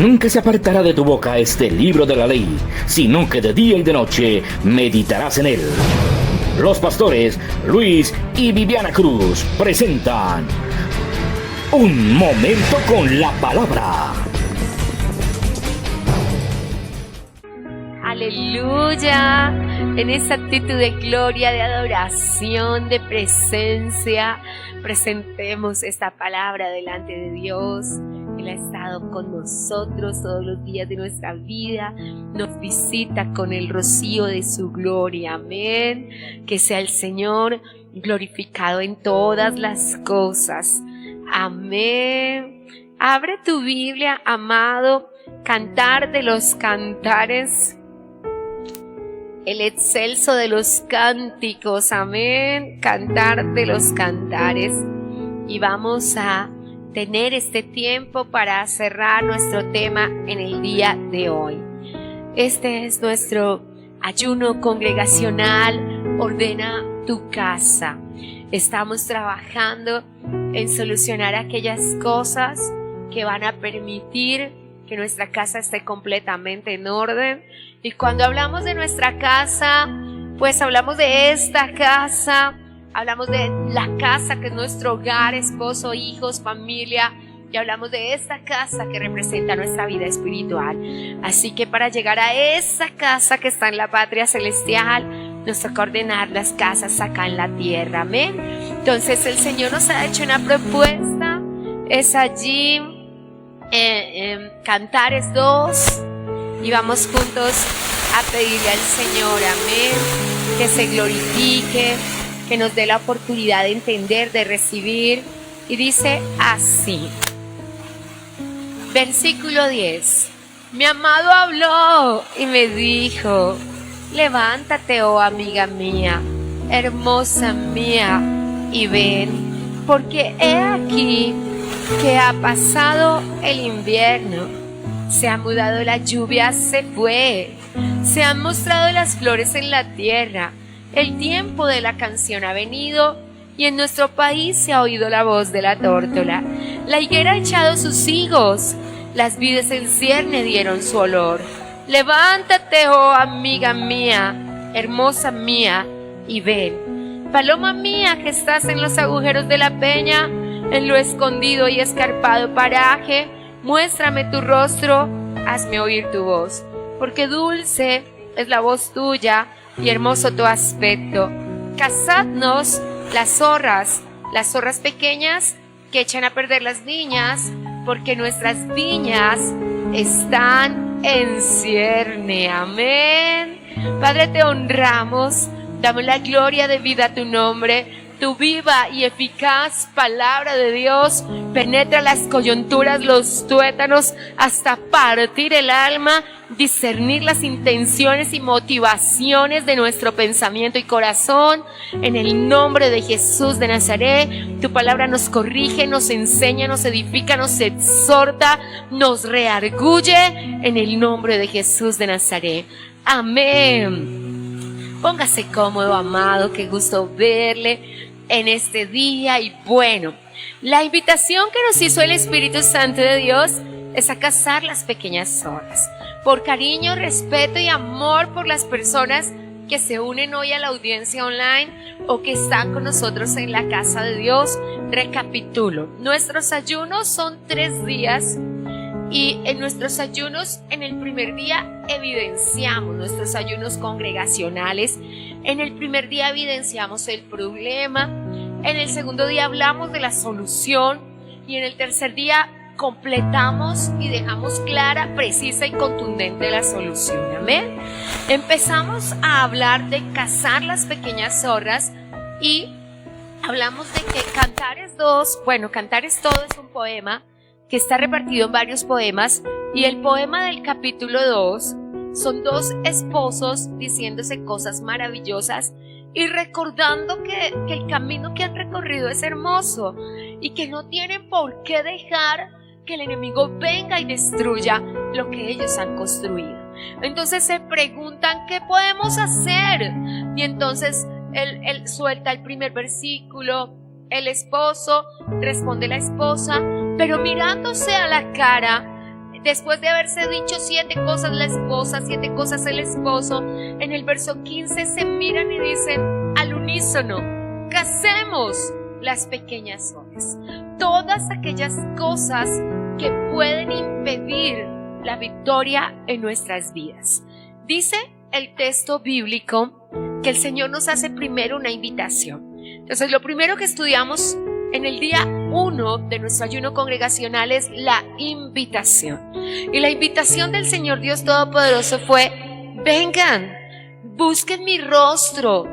Nunca se apartará de tu boca este libro de la ley, sino que de día y de noche meditarás en él. Los pastores Luis y Viviana Cruz presentan Un Momento con la Palabra. Aleluya, en esa actitud de gloria, de adoración, de presencia, presentemos esta palabra delante de Dios. Él ha estado con nosotros todos los días de nuestra vida, nos visita con el rocío de su gloria, amén. Que sea el Señor glorificado en todas las cosas, amén. Abre tu Biblia, amado, Cantar de los Cantares, el excelso de los cánticos, amén, Cantar de los Cantares. Y vamos a tener este tiempo para cerrar nuestro tema en el día de hoy. Este es nuestro ayuno congregacional, ordena tu casa. Estamos trabajando en solucionar aquellas cosas que van a permitir que nuestra casa esté completamente en orden. Y cuando hablamos de nuestra casa, pues hablamos de esta casa, hablamos de la casa que es nuestro hogar, esposo, hijos, familia, y hablamos de esta casa que representa nuestra vida espiritual. Así que para llegar a esa casa que está en la patria celestial, nos toca ordenar las casas acá en la tierra, amén. Entonces el Señor nos ha hecho una propuesta, es allí Cantares 2, y vamos juntos a pedirle al Señor, amén, que se glorifique, que nos dé la oportunidad de entender, de recibir. Y dice así, versículo 10: mi amado habló y me dijo, levántate, oh amiga mía, hermosa mía, y ven, porque he aquí que ha pasado el invierno, se ha mudado la lluvia, se fue, se han mostrado las flores en la tierra, el tiempo de la canción ha venido, y en nuestro país se ha oído la voz de la tórtola. La higuera ha echado sus higos, las vides en cierne dieron su olor. Levántate, oh amiga mía, hermosa mía, y ven. Paloma mía que estás en los agujeros de la peña, en lo escondido y escarpado paraje, muéstrame tu rostro, hazme oír tu voz, porque dulce es la voz tuya y hermoso tu aspecto. Cazadnos las zorras pequeñas que echan a perder las viñas, porque nuestras viñas están en cierne, amén. Padre, te honramos, damos la gloria de vida a tu nombre. Tu viva y eficaz palabra de Dios penetra las coyunturas, los tuétanos, hasta partir el alma, discernir las intenciones y motivaciones de nuestro pensamiento y corazón. En el nombre de Jesús de Nazaret, tu palabra nos corrige, nos enseña, nos edifica, nos exhorta, nos reargulle, en el nombre de Jesús de Nazaret. Amén. Póngase cómodo, amado, qué gusto verle en este día. Y bueno, la invitación que nos hizo el Espíritu Santo de Dios es a cazar las pequeñas horas, por cariño, respeto y amor por las personas que se unen hoy a la audiencia online o que están con nosotros en la casa de Dios. Recapitulo, nuestros ayunos son 3 días. Y en nuestros ayunos, en el primer día evidenciamos nuestros ayunos congregacionales. En el primer día evidenciamos el problema. En el segundo día hablamos de la solución. Y en el tercer día completamos y dejamos clara, precisa y contundente la solución. Amén. Empezamos a hablar de cazar las pequeñas zorras y hablamos de que Cantares 2, Cantares todo es un poema que está repartido en varios poemas, y el poema del capítulo 2 son 2 esposos diciéndose cosas maravillosas y recordando que el camino que han recorrido es hermoso y que no tienen por qué dejar que el enemigo venga y destruya lo que ellos han construido. Entonces se preguntan, ¿qué podemos hacer? Y entonces él suelta el primer versículo, el esposo, responde la esposa, pero mirándose a la cara, después de haberse dicho 7 cosas la esposa, 7 cosas el esposo, en el verso 15 se miran y dicen al unísono: casemos las pequeñas zorras. Todas aquellas cosas que pueden impedir la victoria en nuestras vidas. Dice el texto bíblico que el Señor nos hace primero una invitación. Entonces, lo primero que estudiamos en el día 1 de nuestro ayuno congregacional es la invitación. Y la invitación del Señor Dios Todopoderoso fue: vengan, busquen mi rostro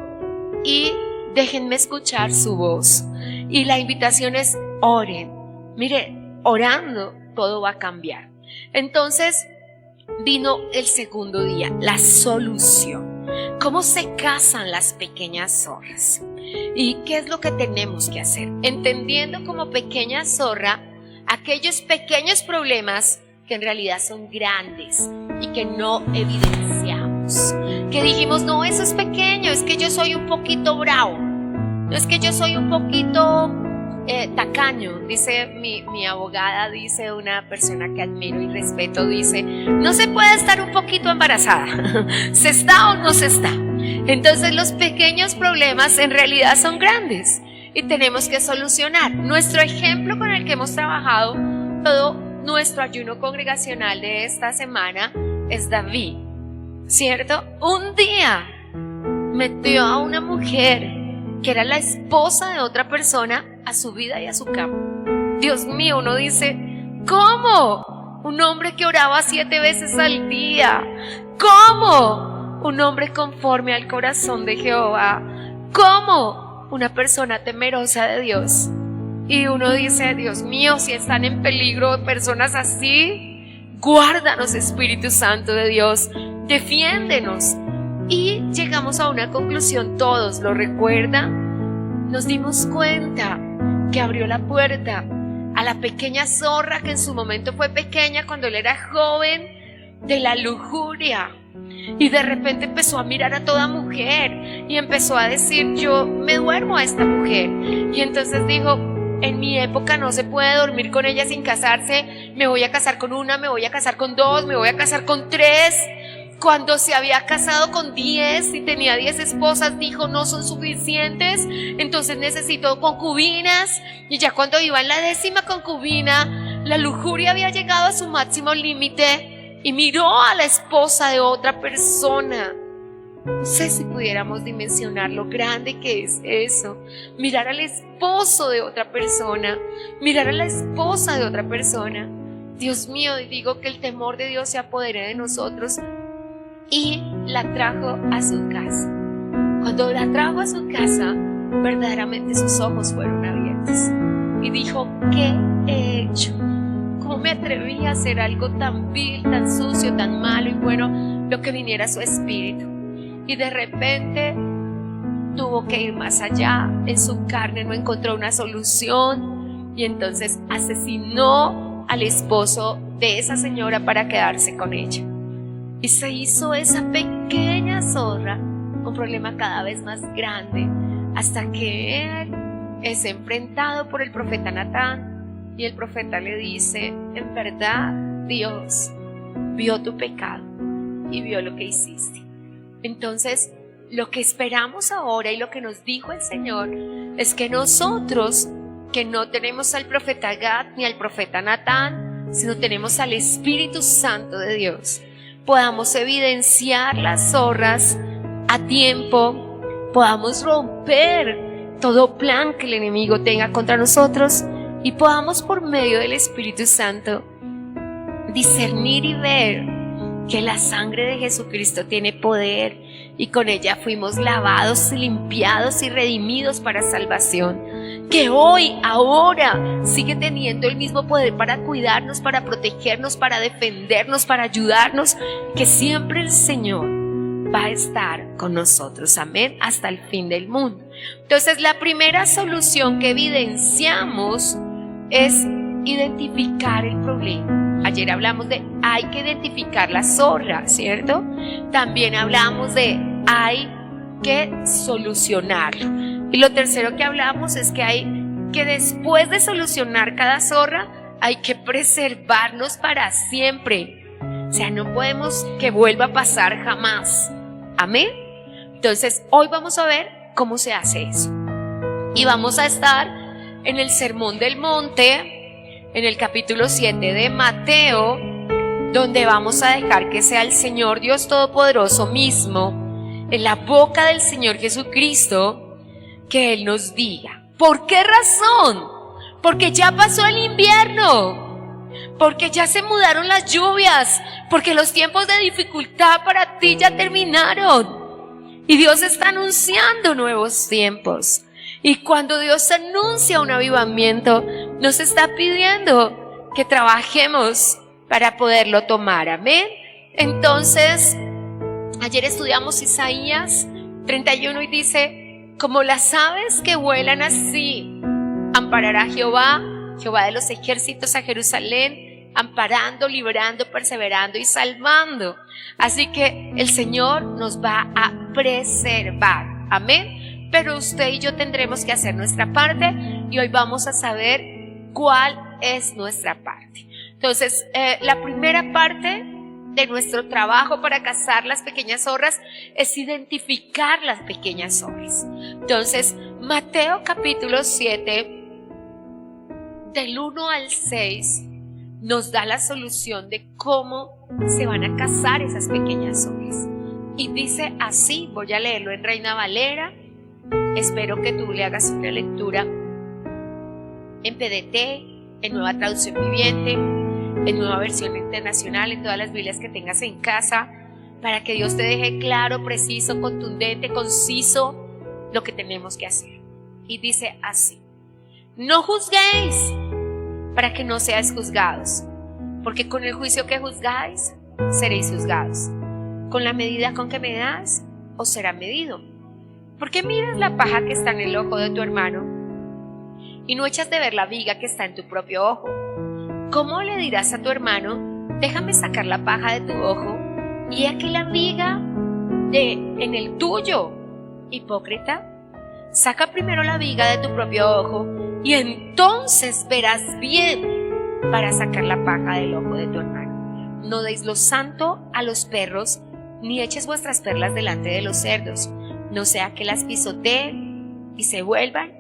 y déjenme escuchar su voz. Y la invitación es: oren. Mire, orando todo va a cambiar. Entonces vino el segundo día, la solución. ¿Cómo se casan las pequeñas zorras? ¿Y qué es lo que tenemos que hacer? Entendiendo como pequeña zorra aquellos pequeños problemas que en realidad son grandes y que no evidenciamos. Que dijimos: no, eso es pequeño, es que yo soy un poquito bravo, no, es que yo soy un poquito tacaño. Dice mi abogada, dice una persona que admiro y respeto, dice: no se puede estar un poquito embarazada, ¿se está o no se está? Entonces los pequeños problemas en realidad son grandes y tenemos que solucionar. Nuestro ejemplo con el que hemos trabajado todo nuestro ayuno congregacional de esta semana es David, ¿cierto? Un día metió a una mujer que era la esposa de otra persona a su vida y a su cama. Dios mío, uno dice: ¿cómo? Un hombre que oraba 7 veces al día. ¿Cómo? Un hombre conforme al corazón de Jehová. ¿Cómo? Una persona temerosa de Dios. Y uno dice: Dios mío, si están en peligro personas así, guárdanos, Espíritu Santo de Dios, defiéndenos. Y llegamos a una conclusión todos, ¿lo recuerdan? Nos dimos cuenta que abrió la puerta a la pequeña zorra, que en su momento fue pequeña cuando él era joven, de la lujuria. Y de repente empezó a mirar a toda mujer y empezó a decir: yo me duermo a esta mujer. Y entonces dijo: en mi época no se puede dormir con ella sin casarse, me voy a casar con una, me voy a casar con 2, me voy a casar con 3. Cuando se había casado con 10 y tenía 10 esposas, dijo: no son suficientes, entonces necesito concubinas. Y ya cuando iba en la 10ª concubina, la lujuria había llegado a su máximo límite y miró a la esposa de otra persona. No sé si pudiéramos dimensionar lo grande que es eso. Mirar al esposo de otra persona, mirar a la esposa de otra persona. Dios mío, digo que el temor de Dios se apodere de nosotros. Y la trajo a su casa. Cuando la trajo a su casa, verdaderamente sus ojos fueron abiertos y dijo: ¿qué he hecho? ¿Cómo me atreví a hacer algo tan vil, tan sucio, tan malo? Y bueno, lo que viniera a su espíritu. Y de repente tuvo que ir más allá. En su carne no encontró una solución y entonces asesinó al esposo de esa señora para quedarse con ella. Y se hizo esa pequeña zorra un problema cada vez más grande, hasta que él es enfrentado por el profeta Natán y el profeta le dice: en verdad Dios vio tu pecado y vio lo que hiciste. Entonces lo que esperamos ahora y lo que nos dijo el Señor es que nosotros, que no tenemos al profeta Gad ni al profeta Natán, sino tenemos al Espíritu Santo de Dios, podamos evidenciar las zorras a tiempo, podamos romper todo plan que el enemigo tenga contra nosotros y podamos, por medio del Espíritu Santo, discernir y ver que la sangre de Jesucristo tiene poder y con ella fuimos lavados, limpiados y redimidos para salvación, que hoy, ahora, sigue teniendo el mismo poder para cuidarnos, para protegernos, para defendernos, para ayudarnos, que siempre el Señor va a estar con nosotros, amén, hasta el fin del mundo. Entonces, la primera solución que evidenciamos es identificar el problema. Ayer hablamos de hay que identificar la zorra, ¿cierto? También hablamos de hay que solucionarlo. Y lo tercero que hablamos es que hay que, después de solucionar cada zorra, hay que preservarnos para siempre. O sea, no podemos que vuelva a pasar jamás. Amén. Entonces, hoy vamos a ver cómo se hace eso. Y vamos a estar en el Sermón del Monte, en el capítulo 7 de Mateo, donde vamos a dejar que sea el Señor Dios Todopoderoso mismo, en la boca del Señor Jesucristo, que Él nos diga. ¿Por qué razón? Porque ya pasó el invierno, porque ya se mudaron las lluvias, porque los tiempos de dificultad para ti ya terminaron. Y Dios está anunciando nuevos tiempos. Y cuando Dios anuncia un avivamiento, nos está pidiendo que trabajemos para poderlo tomar. Amén. Entonces, ayer estudiamos Isaías 31 y dice: como las aves que vuelan así, amparará Jehová, Jehová de los ejércitos a Jerusalén, amparando, librando, perseverando y salvando. Así que el Señor nos va a preservar. Amén. Pero usted y yo tendremos que hacer nuestra parte, y hoy vamos a saber cuál es nuestra parte. Entonces, la primera parte de nuestro trabajo para cazar las pequeñas zorras es identificar las pequeñas zorras. Entonces, Mateo capítulo 7, del 1 al 6, nos da la solución de cómo se van a cazar esas pequeñas zorras. Y dice así, voy a leerlo en Reina Valera, espero que tú le hagas una lectura en PDT, en Nueva Traducción Viviente, en Nueva Versión Internacional, en todas las Biblias que tengas en casa, para que Dios te deje claro, preciso, contundente, conciso lo que tenemos que hacer. Y dice así: no juzguéis para que no seáis juzgados, porque con el juicio que juzgáis seréis juzgados, con la medida con que medás os será medido. ¿Por qué miras la paja que está en el ojo de tu hermano y no echas de ver la viga que está en tu propio ojo? ¿Cómo le dirás a tu hermano: déjame sacar la paja de tu ojo y aquí la viga en el tuyo? Hipócrita, saca primero la viga de tu propio ojo y entonces verás bien para sacar la paja del ojo de tu hermano. No deis lo santo a los perros, ni eches vuestras perlas delante de los cerdos, no sea que las pisoteen y se vuelvan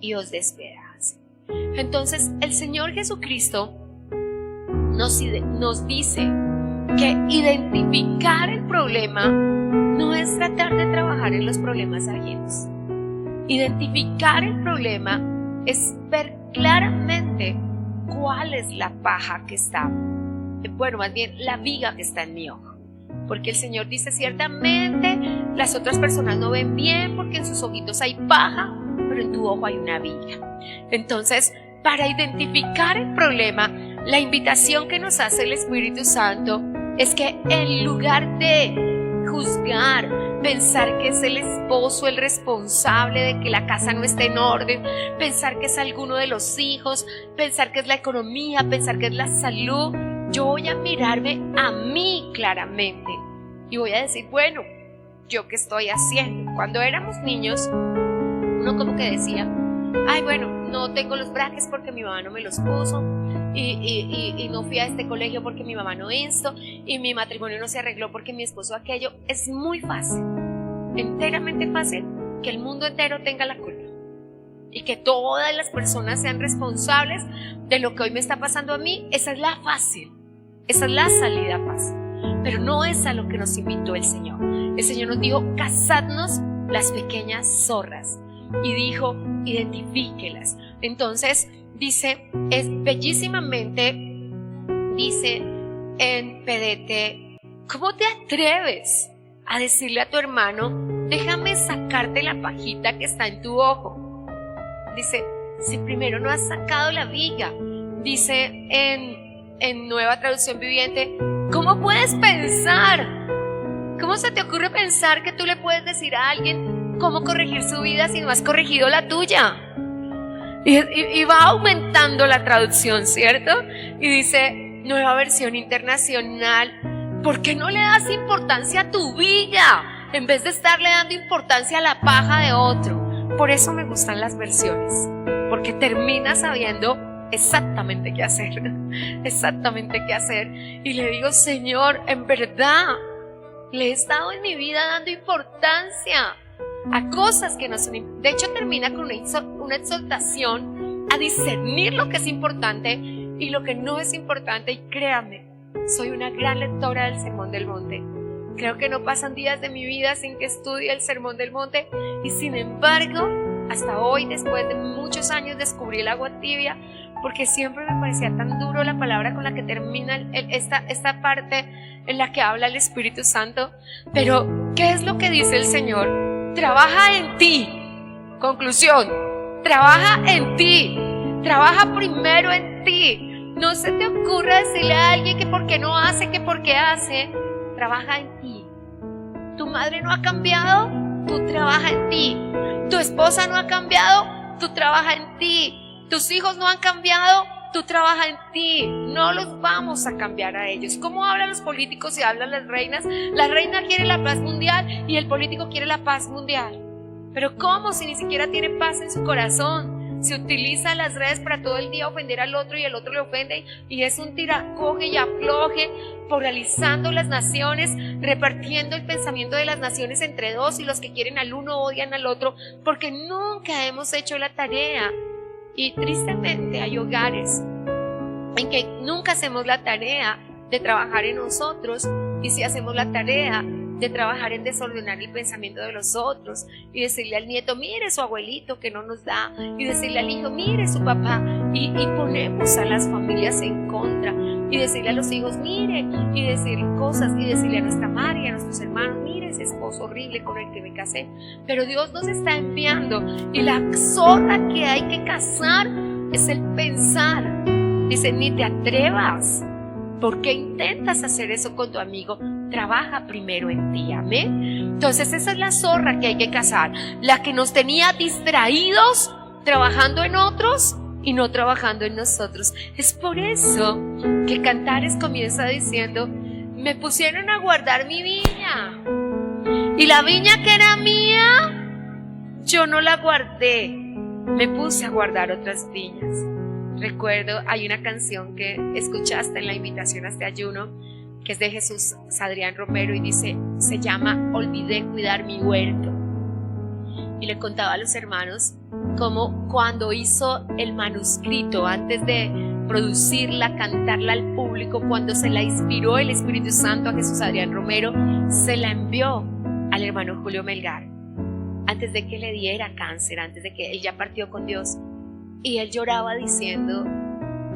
y os despedacen. Entonces el Señor Jesucristo nos dice que identificar el problema no es tratar de trabajar en los problemas ajenos. Identificar el problema es ver claramente cuál es la paja que está, más bien la viga que está en mi ojo. Porque el Señor dice: ciertamente las otras personas no ven bien porque en sus ojitos hay paja, pero en tu ojo hay una viga. Entonces, para identificar el problema, la invitación que nos hace el Espíritu Santo es que en lugar de juzgar, pensar que es el esposo el responsable de que la casa no esté en orden, pensar que es alguno de los hijos, pensar que es la economía, pensar que es la salud, yo voy a mirarme a mí claramente y voy a decir: bueno, ¿yo qué estoy haciendo? Cuando éramos niños, uno como que decía: ay, bueno, no tengo los braques porque mi mamá no me los puso, y no fui a este colegio porque mi mamá no hizo, y mi matrimonio no se arregló porque mi esposo aquello. Es muy fácil, enteramente fácil, que el mundo entero tenga la culpa y que todas las personas sean responsables de lo que hoy me está pasando a mí. Esa es la fácil, esa es la salida fácil, pero no es a lo que nos invitó el Señor. El Señor nos dijo: cazadnos las pequeñas zorras, y dijo: identifíquelas. Entonces dice, es bellísimamente, dice en PDT: ¿cómo te atreves a decirle a tu hermano: déjame sacarte la pajita que está en tu ojo? Dice: si primero no has sacado la viga. Dice en Nueva Traducción Viviente: ¿cómo puedes pensar? ¿Cómo se te ocurre pensar que tú le puedes decir a alguien cómo corregir su vida si no has corregido la tuya? Y va aumentando la traducción, ¿cierto? Y dice Nueva Versión Internacional: ¿por qué no le das importancia a tu viga en vez de estarle dando importancia a la paja de otro? Por eso me gustan las versiones, porque termina sabiendo exactamente qué hacer, exactamente qué hacer. Y le digo, Señor, en verdad, le he estado en mi vida dando importancia a cosas que no son. De hecho, termina con una exhortación a discernir lo que es importante y lo que no es importante. Y créame, soy una gran lectora del Sermón del Monte. Creo que no pasan días de mi vida sin que estudie el Sermón del Monte, y sin embargo, hasta hoy, después de muchos años, descubrí el agua tibia, porque siempre me parecía tan duro la palabra con la que termina esta parte en la que habla el Espíritu Santo. Pero, ¿qué es lo que dice el Señor? Trabaja en ti. Conclusión, trabaja en ti. Trabaja primero en ti. No se te ocurra decirle a alguien que por qué no hace, que por qué hace. Trabaja en ti. Tu madre no ha cambiado, tú trabaja en ti. Tu esposa no ha cambiado, tú trabaja en ti. Tus hijos no han cambiado, tú trabaja en ti. No los vamos a cambiar a ellos. ¿Cómo hablan los políticos y hablan las reinas? La reina quiere la paz mundial y el político quiere la paz mundial. Pero ¿cómo? Si ni siquiera tiene paz en su corazón. Se utiliza las redes para todo el día ofender al otro y el otro le ofende, y es un tiracoge y afloje, polarizando las naciones, repartiendo el pensamiento de las naciones entre dos, y los que quieren al uno odian al otro, porque nunca hemos hecho la tarea. Y tristemente hay hogares en que nunca hacemos la tarea de trabajar en nosotros, y si hacemos la tarea de trabajar en desordenar el pensamiento de los otros, y decirle al nieto, mire su abuelito que no nos da, y decirle al hijo, mire su papá, y ponemos a las familias en contra, y decirle a los hijos, mire, y decir cosas, y decirle a nuestra madre y a nuestros hermanos, mire ese esposo horrible con el que me casé. Pero Dios nos está enviando, y la zorra que hay que cazar es el pensar. Dice, ni te atrevas. ¿Por qué intentas hacer eso con tu amigo? Trabaja primero en ti, amén. Entonces esa es la zorra que hay que cazar, la que nos tenía distraídos trabajando en otros y no trabajando en nosotros. Es por eso que Cantares comienza diciendo, me pusieron a guardar mi viña, y la viña que era mía, yo no la guardé, me puse a guardar otras viñas. Recuerdo, hay una canción que escuchaste en la invitación a este ayuno, que es de Jesús Adrián Romero, y dice, se llama Olvidé cuidar mi huerto. Y le contaba a los hermanos cómo cuando hizo el manuscrito, antes de producirla, cantarla al público, cuando se la inspiró el Espíritu Santo a Jesús Adrián Romero, se la envió al hermano Julio Melgar, antes de que le diera cáncer, antes de que él ya partió con Dios. Y él lloraba diciendo,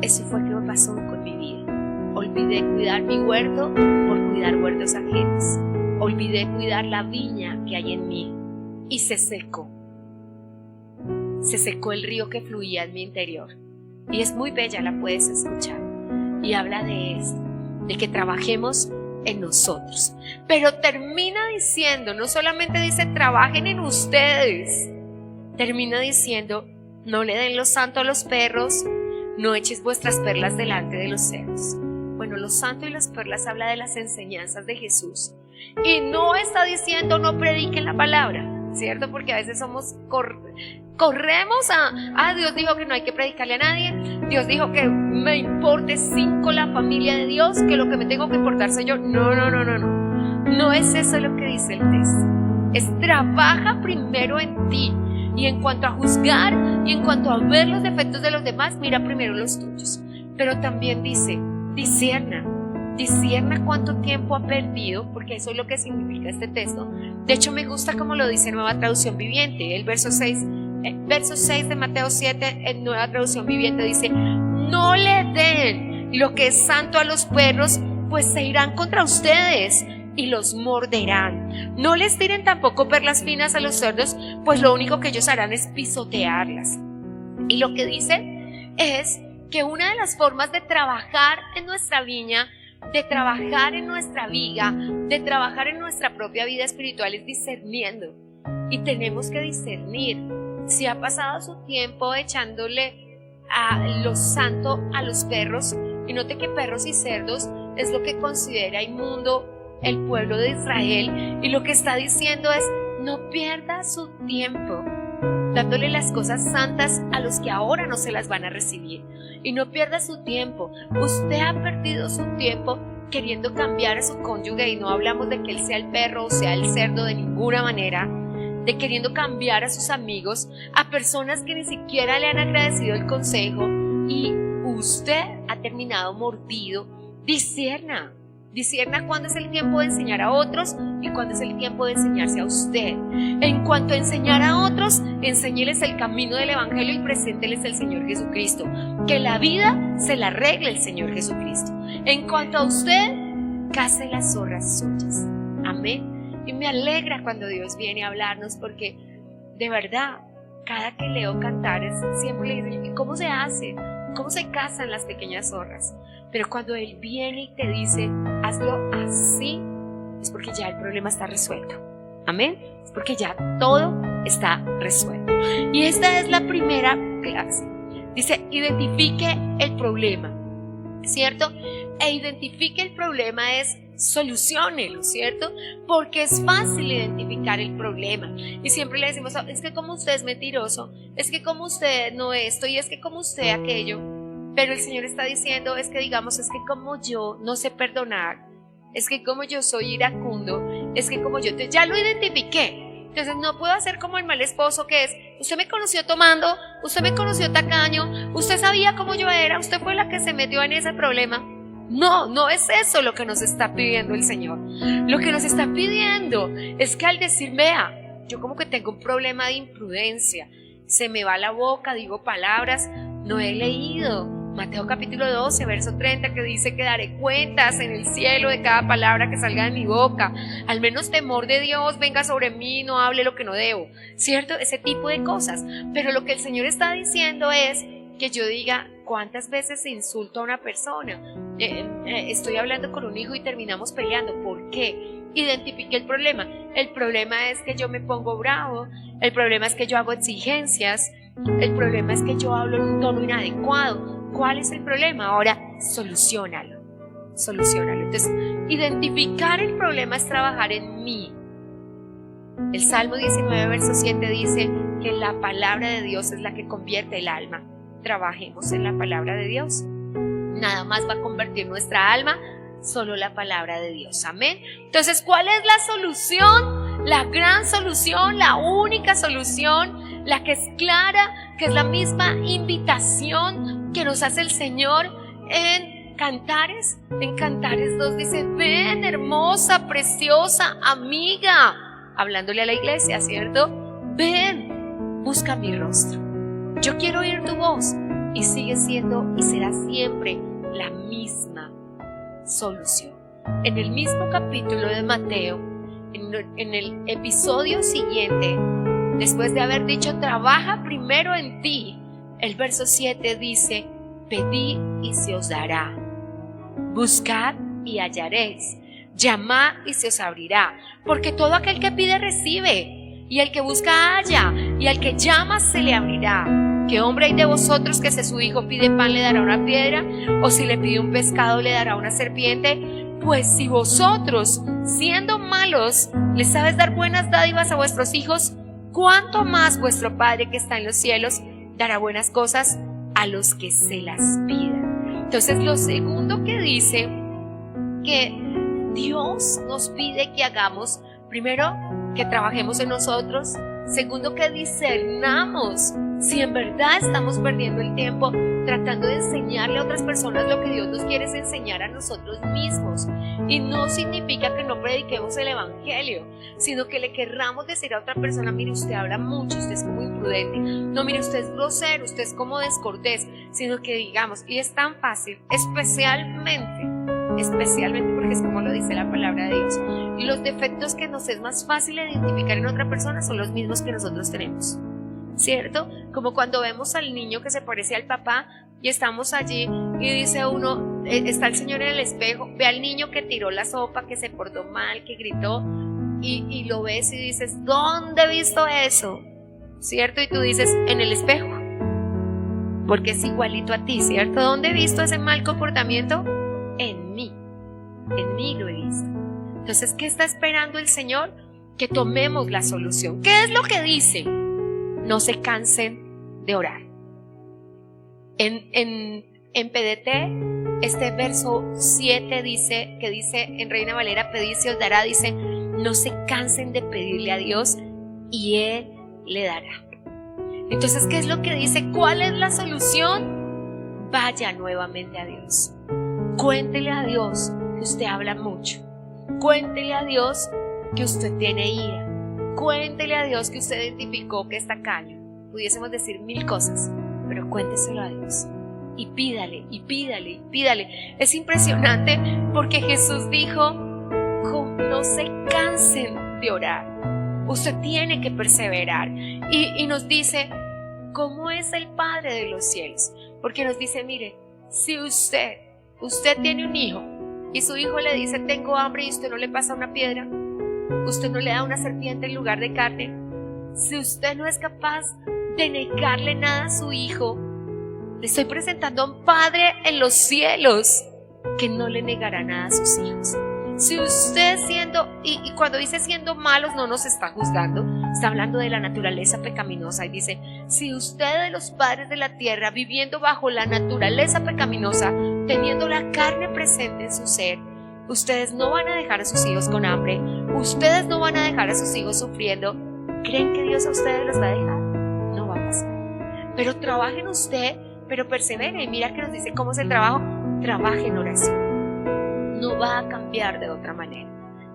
eso fue lo que me pasó con mi vida. Olvidé cuidar mi huerto por cuidar huertos ajenos. Olvidé cuidar la viña que hay en mí. Y se secó. Se secó el río que fluía en mi interior. Y es muy bella, la puedes escuchar. Y habla de esto, de que trabajemos en nosotros. Pero termina diciendo, no solamente dice trabajen en ustedes, termina diciendo, no le den lo santo a los perros, no eches vuestras perlas delante de los cerdos. Bueno, lo santo y las perlas habla de las enseñanzas de Jesús. Y no está diciendo no prediquen la palabra, ¿cierto? Porque a veces corremos a Dios dijo que no hay que predicarle a nadie. Dios dijo que me importe 5 la familia de Dios, que lo que me tengo que importar soy yo. No. No es eso lo que dice el texto. Es trabaja primero en ti. Y en cuanto a juzgar y en cuanto a ver los defectos de los demás, mira primero los tuyos. Pero también dice, discierna cuánto tiempo ha perdido, porque eso es lo que significa este texto. De hecho, me gusta como lo dice Nueva Traducción Viviente. El verso 6 de Mateo 7 en Nueva Traducción Viviente dice, no le den lo que es santo a los perros, pues se irán contra ustedes y los morderán. No les tiren tampoco perlas finas a los cerdos, pues lo único que ellos harán es pisotearlas. Y lo que dice es que una de las formas de trabajar en nuestra viña, de trabajar en nuestra viga, de trabajar en nuestra propia vida espiritual es discerniendo. Y tenemos que discernir si ha pasado su tiempo echándole a lo santo a los perros. Y note que perros y cerdos es lo que considera inmundo el pueblo de Israel, y lo que está diciendo es no pierda su tiempo dándole las cosas santas a los que ahora no se las van a recibir. Y no pierda su tiempo. Usted ha perdido su tiempo queriendo cambiar a su cónyuge, y no hablamos de que él sea el perro o sea el cerdo de ninguna manera, de queriendo cambiar a sus amigos, a personas que ni siquiera le han agradecido el consejo, y usted ha terminado mordido. Discierna cuándo es el tiempo de enseñar a otros y cuándo es el tiempo de enseñarse a usted. En cuanto a enseñar a otros, enséñeles el camino del evangelio y presénteles el Señor Jesucristo. Que la vida se la arregle el Señor Jesucristo. En cuanto a usted, case las zorras suyas. Amén. Y me alegra cuando Dios viene a hablarnos, porque de verdad, cada que leo Cantares, siempre le digo, ¿y cómo se hace? ¿Cómo se cazan las pequeñas zorras? Pero cuando Él viene y te dice, hazlo así, es porque ya el problema está resuelto. Amén. Es porque ya todo está resuelto. Y esta es la primera clase. Dice, identifique el problema, ¿cierto? E identifique el problema es soluciónelo, ¿cierto? Porque es fácil identificar el problema. Y siempre le decimos, es que como usted es mentiroso, es que como usted no esto, y es que como usted aquello. Pero el Señor está diciendo, es que digamos, es que como yo no sé perdonar, es que como yo soy iracundo, es que como yo ya lo identifiqué. Entonces no puedo hacer como el mal esposo, que es, usted me conoció tomando, usted me conoció tacaño, usted sabía cómo yo era, usted fue la que se metió en ese problema. No es eso lo que nos está pidiendo el Señor. Lo que nos está pidiendo es que al decir, vea, yo como que tengo un problema de imprudencia, se me va la boca, digo palabras, no he leído Mateo capítulo 12, verso 30, que dice que daré cuentas en el cielo de cada palabra que salga de mi boca. Al menos temor de Dios venga sobre mí, no hable lo que no debo, ¿cierto? Ese tipo de cosas. Pero lo que el Señor está diciendo es que yo diga, ¿cuántas veces insulto a una persona? Estoy hablando con un hijo y terminamos peleando. ¿Por qué? Identifique el problema. El problema es que yo me pongo bravo, el problema es que yo hago exigencias, el problema es que yo hablo en un tono inadecuado. ¿Cuál es el problema? Ahora, soluciónalo. Entonces, identificar el problema es trabajar en mí. El Salmo 19, verso 7 dice que la palabra de Dios es la que convierte el alma. Trabajemos en la palabra de Dios. Nada más va a convertir nuestra alma, solo la palabra de Dios. Amén. Entonces, ¿cuál es la solución? La gran solución, la única solución, la que es clara, que es la misma invitación que nos hace el Señor en Cantares. En Cantares 2 dice, ven hermosa, preciosa, amiga, hablándole a la iglesia, ¿cierto? Ven, busca mi rostro. Yo quiero oír tu voz. Y sigue siendo y será siempre la misma solución. En el mismo capítulo de Mateo, en el episodio siguiente, después de haber dicho, trabaja primero en ti, el verso 7 dice, pedid y se os dará, buscad y hallaréis, llamad y se os abrirá, porque todo aquel que pide recibe, y el que busca halla, y al que llama se le abrirá. ¿Qué hombre hay de vosotros que si a su hijo pide pan le dará una piedra? ¿O si le pide un pescado le dará una serpiente? Pues si vosotros, siendo malos, les sabes dar buenas dádivas a vuestros hijos, ¿cuánto más vuestro Padre que está en los cielos dará buenas cosas a los que se las pidan? Entonces, lo segundo que dice que Dios nos pide que hagamos, primero, que trabajemos en nosotros. Segundo, que discernamos si en verdad estamos perdiendo el tiempo tratando de enseñarle a otras personas lo que Dios nos quiere es enseñar a nosotros mismos. Y no significa que no prediquemos el evangelio, sino que le querramos decir a otra persona, mire, usted habla mucho, usted es como imprudente, no, mire, usted es grosero, usted es como descortés, sino que digamos, y es tan fácil, especialmente porque es como lo dice la palabra de Dios, y los defectos que nos es más fácil identificar en otra persona son los mismos que nosotros tenemos, ¿cierto? Como cuando vemos al niño que se parece al papá y estamos allí y dice uno, está el Señor en el espejo, ve al niño que tiró la sopa, que se portó mal, que gritó, y lo ves y dices, ¿dónde he visto eso? ¿Cierto? Y tú dices, en el espejo, porque es igualito a ti, ¿cierto? ¿Dónde he visto ese mal comportamiento? En mí lo he visto. Entonces, ¿qué está esperando el Señor? Que tomemos la solución. ¿Qué es lo que dice? no se cansen de orar. En PDT, este verso 7 dice en Reina Valera, pedid se os dará, dice, no se cansen de pedirle a Dios y Él le dará. Entonces, ¿qué es lo que dice? ¿Cuál es la solución? Vaya nuevamente a Dios. Cuéntele a Dios que usted habla mucho. Cuéntele a Dios que usted tiene ira. Cuéntele a Dios que usted identificó que está tacaño. Pudiésemos decir 1000 cosas, pero cuénteselo a Dios. Y pídale, y pídale, y pídale. Es impresionante porque Jesús dijo, no se cansen de orar. Usted tiene que perseverar. Y nos dice, ¿cómo es el Padre de los cielos? Porque nos dice, mire, si usted tiene un hijo y su hijo le dice, tengo hambre, y usted no le pasa una piedra, usted no le da una serpiente en lugar de carne, si usted no es capaz de negarle nada a su hijo, le estoy presentando a un Padre en los cielos que no le negará nada a sus hijos. Si usted y cuando dice siendo malos, no nos está juzgando, está hablando de la naturaleza pecaminosa, y dice, si usted de los padres de la tierra, viviendo bajo la naturaleza pecaminosa, teniendo la carne presente en su ser, ustedes no van a dejar a sus hijos con hambre, ustedes no van a dejar a sus hijos sufriendo, ¿creen que Dios a ustedes los va a dejar? No va a pasar. Pero trabaje en usted, pero persevere. Y mira que nos dice cómo es el trabajo. Trabaje en oración. No va a cambiar de otra manera.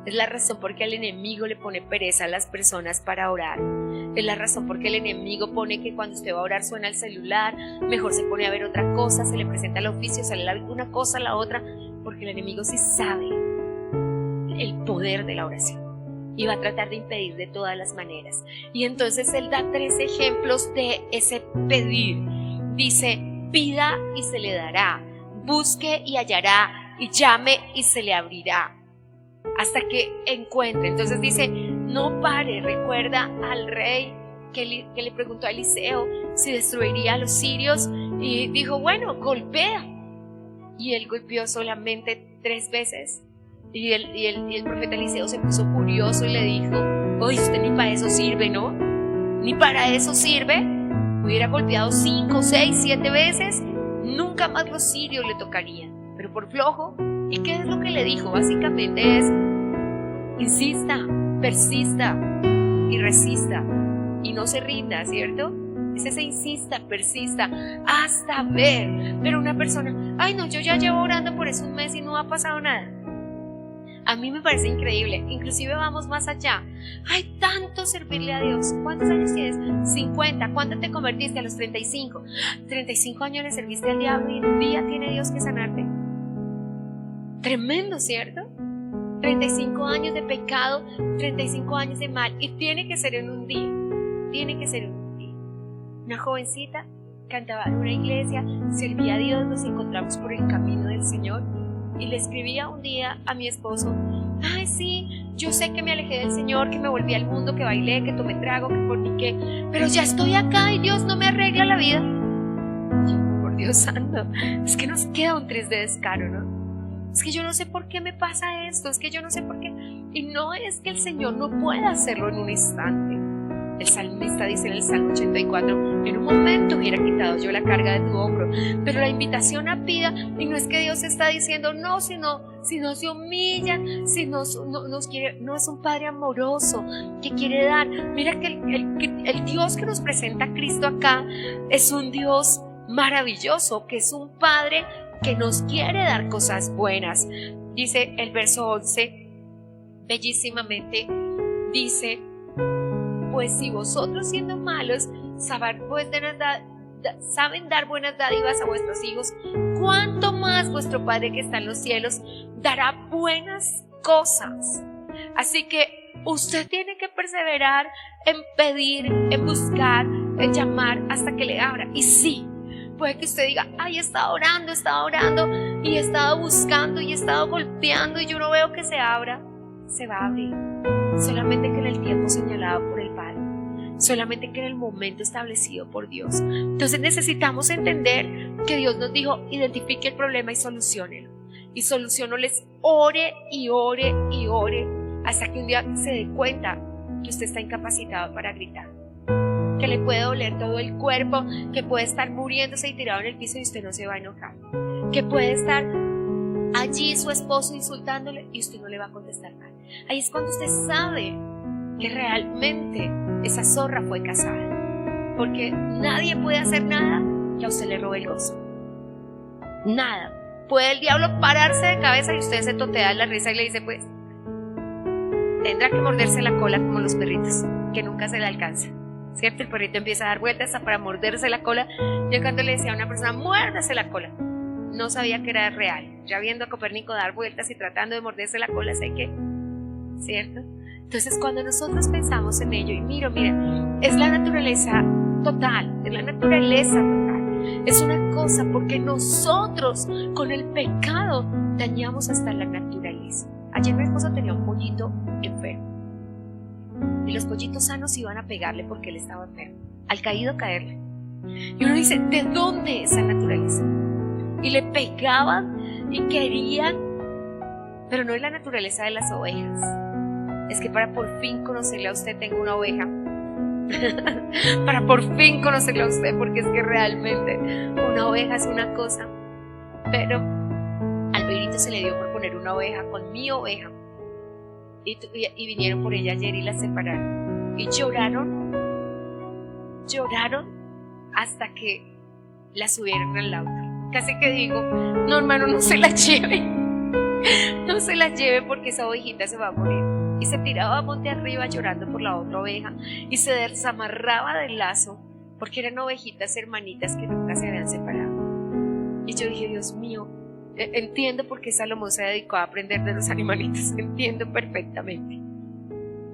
Es la razón por qué el enemigo le pone pereza a las personas para orar. Es la razón por qué el enemigo pone que cuando usted va a orar suena el celular, mejor se pone a ver otra cosa, se le presenta el oficio, sale una cosa a la otra, porque el enemigo sí sabe el poder de la oración y va a tratar de impedir de todas las maneras. Y entonces él da 3 ejemplos de ese pedir. Dice, pida y se le dará, busque y hallará, y llame y se le abrirá, hasta que encuentre. Entonces dice, no pare. Recuerda al rey que le preguntó a Eliseo si destruiría a los sirios, y dijo, bueno, golpea. Y él golpeó solamente 3 veces. Y el profeta Eliseo se puso furioso y le dijo, oye, usted ni para eso sirve, ¿no? Ni para eso sirve. Hubiera golpeado 5, 6, 7 veces, nunca más los sirios le tocarían. Pero por flojo. ¿Y qué es lo que le dijo? Básicamente es, insista, persista y resista, y no se rinda, ¿cierto? Es ese insista, persista, hasta ver. Pero una persona, ay no, yo ya llevo orando por eso un mes y no ha pasado nada. A mí me parece increíble. Inclusive vamos más allá. Hay tanto servirle a Dios. ¿Cuántos años tienes? 50. ¿Cuándo te convertiste? A los 35. 35 años le serviste al diablo y un día tiene Dios que sanarte. Tremendo, ¿cierto? 35 años de pecado, 35 años de mal, y tiene que ser en un día. Tiene que ser en un día. Una jovencita cantaba en una iglesia, servía a Dios, nos encontramos por el camino del Señor, y le escribía un día a mi esposo, ay sí, yo sé que me alejé del Señor, que me volví al mundo, que bailé, que tomé trago, que forniqué, pero ya estoy acá y Dios no me arregla la vida. Por Dios santo, es que nos queda un triste descaro, ¿no? Es que yo no sé por qué me pasa esto, es que yo no sé por qué. Y no es que el Señor no pueda hacerlo en un instante. El salmista dice en el Salmo 84, en un momento hubiera quitado yo la carga de tu hombro. Pero la invitación a pida, y no es que Dios está diciendo no, sino se humilla, si nos quiere, no, es un Padre amoroso que quiere dar. Mira que el Dios que nos presenta Cristo acá es un Dios maravilloso, que es un Padre que nos quiere dar cosas buenas. Dice el verso 11, bellísimamente, dice, pues si vosotros siendo malos saben dar buenas dádivas a vuestros hijos, ¿cuánto más vuestro Padre que está en los cielos dará buenas cosas? Así que usted tiene que perseverar en pedir, en buscar, en llamar hasta que le abra. Y sí, puede que usted diga, ay, he estado orando y he estado buscando y he estado golpeando y yo no veo que se abra. Se va a abrir, solamente que en el tiempo señalado por el Padre, solamente que en el momento establecido por Dios. Entonces necesitamos entender que Dios nos dijo, identifique el problema y soluciónelo. Y soluciónoles, ore y ore y ore hasta que un día se dé cuenta que usted está incapacitado para gritar. que le puede doler todo el cuerpo, que puede estar muriéndose y tirado en el piso y usted no se va a enojar, que puede estar allí su esposo insultándole y usted no le va a contestar nada. Ahí es cuando usted sabe que realmente esa zorra fue casada, porque nadie puede hacer nada que a usted le robe el gozo. Nada. Puede el diablo pararse de cabeza y usted se totea de la risa y le dice, pues tendrá que morderse la cola como los perritos, que nunca se le alcanza, ¿cierto? El perrito empieza a dar vueltas hasta para morderse la cola. Yo cuando le decía a una persona, muérdase la cola, no sabía que era real. Ya viendo a Copérnico dar vueltas y tratando de morderse la cola, sé que, ¿cierto? Entonces cuando nosotros pensamos en ello, y mira, es la naturaleza total, es la naturaleza total. Es una cosa porque nosotros con el pecado dañamos hasta la naturaleza. Ayer mi esposo tenía un pollito enfermo y los pollitos sanos iban a pegarle porque él estaba enfermo, al caído caerle. Y uno dice, ¿de dónde esa naturaleza? Y le pegaban y querían, pero no es la naturaleza de las ovejas. Es que para por fin conocerle a usted, tengo una oveja para por fin conocerle a usted, porque es que realmente una oveja es una cosa. Pero al Pedrito se le dio por poner una oveja con mi oveja y vinieron por ella ayer y la separaron y lloraron hasta que la subieron al auto. Casi que digo, no hermano, no se la lleve, no se la lleve porque esa ovejita se va a morir. Y se tiraba monte arriba llorando por la otra oveja y se desamarraba del lazo porque eran ovejitas hermanitas que nunca se habían separado. Y yo dije, Dios mío, entiendo por qué Salomón se dedicó a aprender de los animalitos, entiendo perfectamente.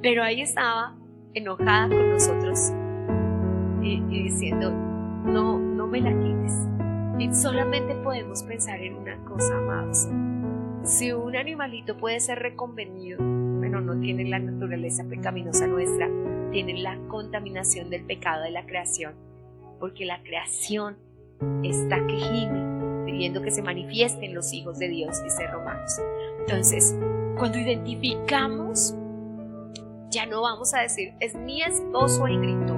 Pero ahí estaba enojada con nosotros y diciendo, no me la quites. Y solamente podemos pensar en una cosa, amados. Si un animalito puede ser reconvenido, bueno, no tiene la naturaleza pecaminosa nuestra, tiene la contaminación del pecado de la creación, porque la creación está que gime, pidiendo que se manifiesten los hijos de Dios, dice Romanos. Entonces, cuando identificamos, ya no vamos a decir, es mi esposo el gritó,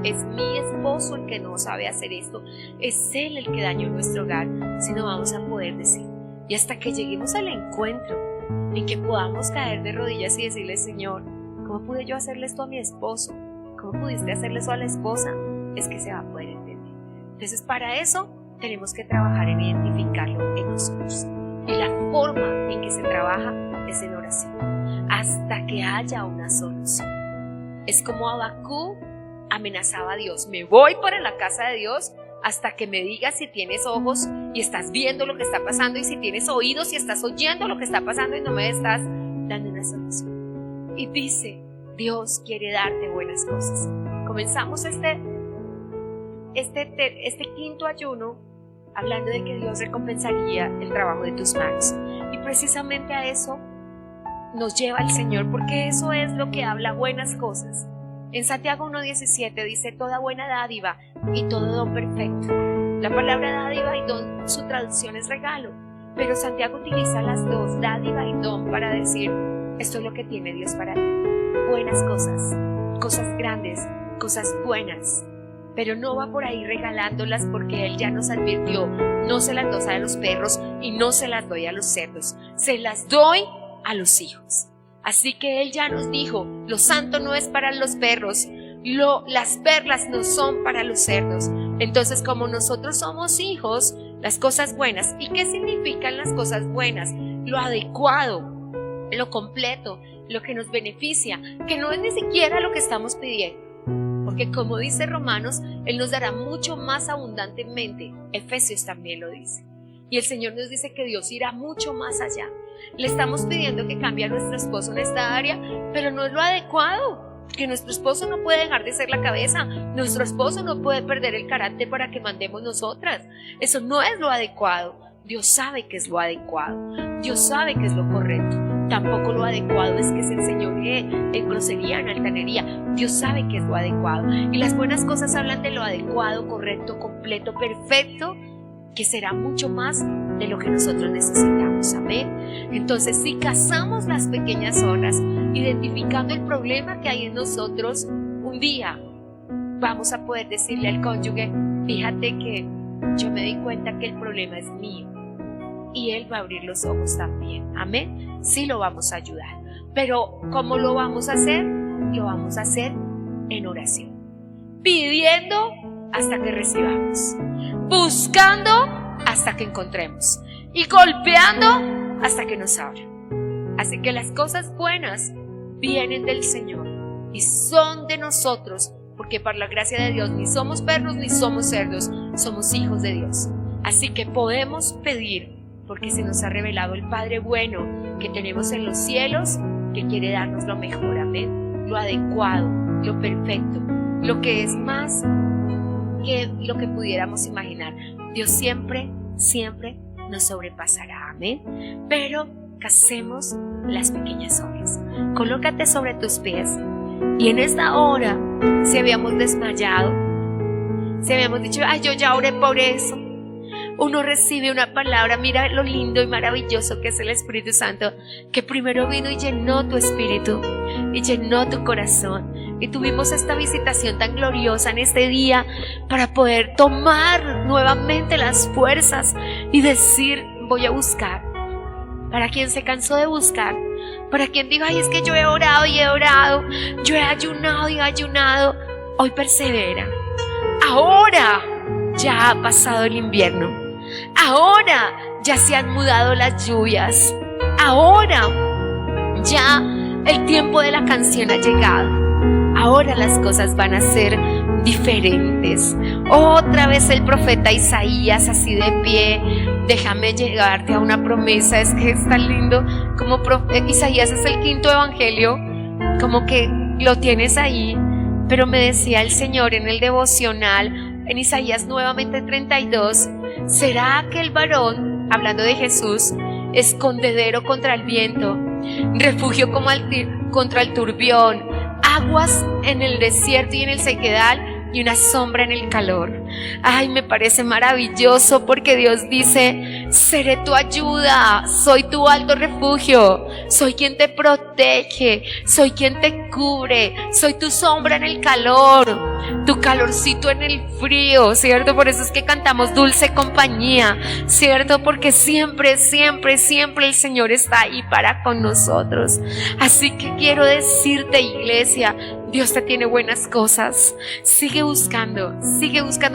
es mi esposo el que no sabe hacer esto, es él el que dañó nuestro hogar, sino vamos a poder decir, y hasta que lleguemos al encuentro en que podamos caer de rodillas y decirle, Señor, ¿cómo pude yo hacerle esto a mi esposo? ¿Cómo pudiste hacerle eso a la esposa? Es que se va a poder entender. Entonces, para eso tenemos que trabajar en identificarlo en nosotros. Y la forma en que se trabaja es en oración, hasta que haya una solución. Es como Habacuc amenazaba a Dios, me voy para la casa de Dios hasta que me digas si tienes ojos y estás viendo lo que está pasando, y si tienes oídos y estás oyendo lo que está pasando y no me estás dando una solución. Y dice, Dios quiere darte buenas cosas. Comenzamos este quinto ayuno hablando de que Dios recompensaría el trabajo de tus manos, y precisamente a eso nos lleva el Señor, porque eso es lo que habla buenas cosas. En Santiago 1:17 dice, toda buena dádiva y todo don perfecto. La palabra dádiva y don, su traducción es regalo, pero Santiago utiliza las dos, dádiva y don, para decir, esto es lo que tiene Dios para ti. Buenas cosas, cosas grandes, cosas buenas, pero no va por ahí regalándolas, porque Él ya nos advirtió, no se las doy a los perros y no se las doy a los cerdos, se las doy a los hijos. Así que Él ya nos dijo, lo santo no es para los perros, las perlas no son para los cerdos. Entonces, como nosotros somos hijos, las cosas buenas, ¿y qué significan las cosas buenas? Lo adecuado, lo completo, lo que nos beneficia, que no es ni siquiera lo que estamos pidiendo, porque como dice Romanos, Él nos dará mucho más abundantemente. Efesios también lo dice. Y el Señor nos dice que Dios irá mucho más allá. Le estamos pidiendo que cambie a nuestro esposo en esta área, pero no es lo adecuado, que nuestro esposo no puede dejar de ser la cabeza, nuestro esposo no puede perder el carácter para que mandemos nosotras. Eso no es lo adecuado. Dios sabe que es lo adecuado, Dios sabe que es lo correcto. Tampoco lo adecuado es que se enseñoree en grosería, en altanería. Dios sabe que es lo adecuado, y las buenas cosas hablan de lo adecuado, correcto, completo, perfecto, que será mucho más de lo que nosotros necesitamos. Amén. Entonces, si cazamos las pequeñas zonas, identificando el problema que hay en nosotros, un día vamos a poder decirle al cónyuge: fíjate que yo me di cuenta que el problema es mío, y él va a abrir los ojos también. Amén. Sí, lo vamos a ayudar. Pero ¿cómo lo vamos a hacer? Lo vamos a hacer en oración, pidiendo hasta que recibamos, buscando hasta que encontremos y golpeando hasta que nos abran. Así que las cosas buenas vienen del Señor y son de nosotros, porque por la gracia de Dios ni somos perros ni somos cerdos, somos hijos de Dios. Así que podemos pedir, porque se nos ha revelado el Padre bueno que tenemos en los cielos, que quiere darnos lo mejor, amén, lo adecuado, lo perfecto, lo que es más que lo que pudiéramos imaginar. Dios siempre, siempre nos sobrepasará, amén. Pero hacemos las pequeñas obras. Colócate sobre tus pies, y en esta hora, si habíamos desmayado, si habíamos dicho: ay, yo ya oré por eso, uno recibe una palabra. Mira lo lindo y maravilloso que es el Espíritu Santo, que primero vino y llenó tu espíritu y llenó tu corazón, y tuvimos esta visitación tan gloriosa en este día para poder tomar nuevamente las fuerzas y decir: voy a buscar. Para quien se cansó de buscar, para quien diga: ay, es que yo he orado y he orado, yo he ayunado y he ayunado, hoy persevera. Ahora ya ha pasado el invierno, ahora ya se han mudado las lluvias, ahora ya el tiempo de la canción ha llegado, ahora las cosas van a ser diferentes. Otra vez el profeta Isaías, así de pie. Déjame llegarte a una promesa. Es que es tan lindo como Isaías es el quinto evangelio, como que lo tienes ahí. Pero me decía el Señor en el devocional, en Isaías nuevamente 32, ¿será aquel varón, hablando de Jesús, escondedero contra el viento, refugio contra el turbión, aguas en el desierto y en el sequedal, y una sombra en el calor? Ay, me parece maravilloso, porque Dios dice: seré tu ayuda, soy tu alto refugio, soy quien te protege, soy quien te cubre, soy tu sombra en el calor, tu calorcito en el frío, ¿cierto? Por eso es que cantamos Dulce Compañía, ¿cierto? Porque siempre, siempre, siempre el Señor está ahí para con nosotros. Así que quiero decirte, iglesia, Dios te tiene buenas cosas. Sigue buscando,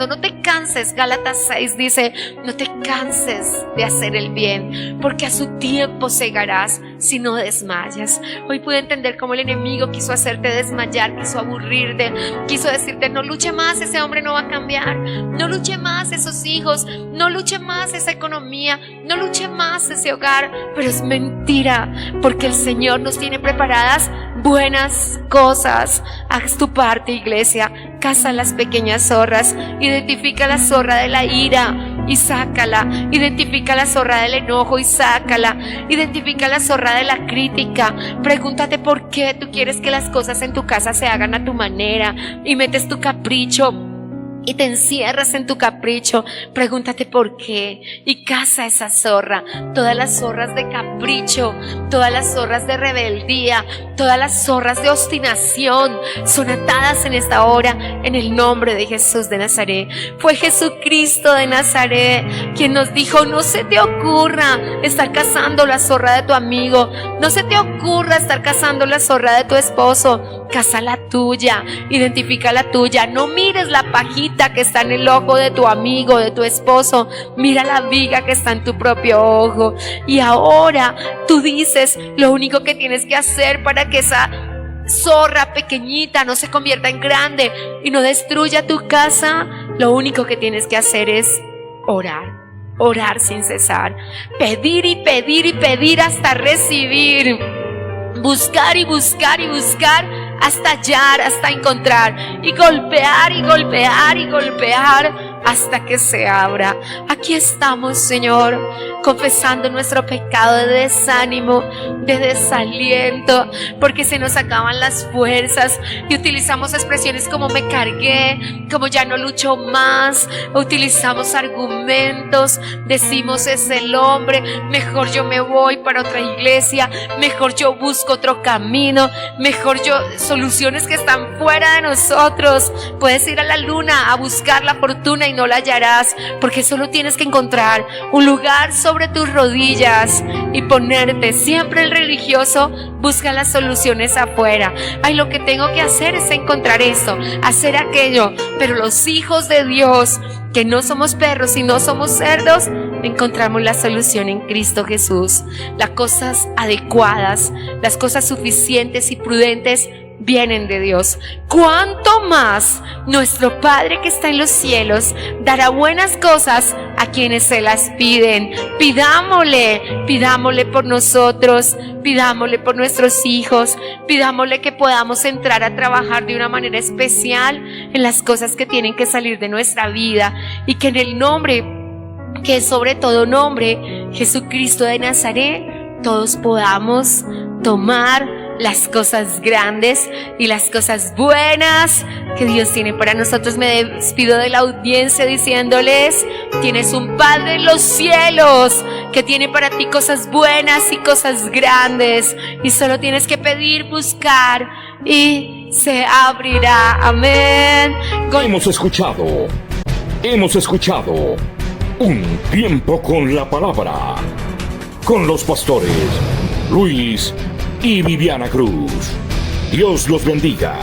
no te canses. Gálatas 6 dice: no te canses de hacer el bien, porque a su tiempo segarás si no desmayas. Hoy pude entender cómo el enemigo quiso hacerte desmayar, quiso aburrirte, quiso decirte: no luche más, ese hombre no va a cambiar, no luche más esos hijos, no luche más esa economía, no luche más ese hogar. Pero es mentira, porque el Señor nos tiene preparadas buenas cosas. Haz tu parte, iglesia. Caza las pequeñas zorras. Identifica la zorra de la ira y sácala. Identifica la zorra del enojo y sácala. Identifica la zorra de la crítica. Pregúntate por qué tú quieres que las cosas en tu casa se hagan a tu manera y metes tu capricho y te encierras en tu capricho. Pregúntate por qué y caza esa zorra. Todas las zorras de capricho, todas las zorras de rebeldía, todas las zorras de obstinación son atadas en esta hora en el nombre de Jesús de Nazaret. Fue Jesucristo de Nazaret quien nos dijo: no se te ocurra estar cazando la zorra de tu amigo, no se te ocurra estar cazando la zorra de tu esposo. Caza la tuya, identifica la tuya. No mires la pajita que está en el ojo de tu amigo, de tu esposo. Mira la viga que está en tu propio ojo. Y ahora tú dices: lo único que tienes que hacer para que esa zorra pequeñita no se convierta en grande y no destruya tu casa, lo único que tienes que hacer es orar sin cesar, pedir y pedir y pedir hasta recibir, buscar y buscar y buscar hasta hallar, hasta encontrar, y golpear y golpear y golpear hasta que se abra. Aquí estamos, Señor, confesando nuestro pecado de desánimo, de desaliento, porque se nos acaban las fuerzas y utilizamos expresiones como me cargué, como ya no lucho más. Utilizamos argumentos, decimos es el hombre, mejor yo me voy para otra iglesia, mejor yo busco otro camino, mejor yo, soluciones que están fuera de nosotros. Puedes ir a la luna a buscar la fortuna y no la hallarás, porque solo tienes que encontrar un lugar sobre tus rodillas y ponerte. Siempre el religioso busca las soluciones afuera. Ay, lo que tengo que hacer es encontrar eso, hacer aquello. Pero los hijos de Dios, que no somos perros y no somos cerdos, encontramos la solución en Cristo Jesús. Las cosas adecuadas, las cosas suficientes y prudentes vienen de Dios. ¿Cuánto más nuestro Padre que está en los cielos dará buenas cosas a quienes se las piden? Pidámosle por nosotros, pidámosle por nuestros hijos, pidámosle que podamos entrar a trabajar de una manera especial en las cosas que tienen que salir de nuestra vida, y que en el nombre que es sobre todo nombre, Jesucristo de Nazaret, todos podamos tomar las cosas grandes y las cosas buenas que Dios tiene para nosotros. Me despido de la audiencia diciéndoles: tienes un Padre en los cielos que tiene para ti cosas buenas y cosas grandes, y solo tienes que pedir, buscar y se abrirá. Amén. Hemos escuchado Un Tiempo con la Palabra, con los pastores Luis y Viviana Cruz. Dios los bendiga.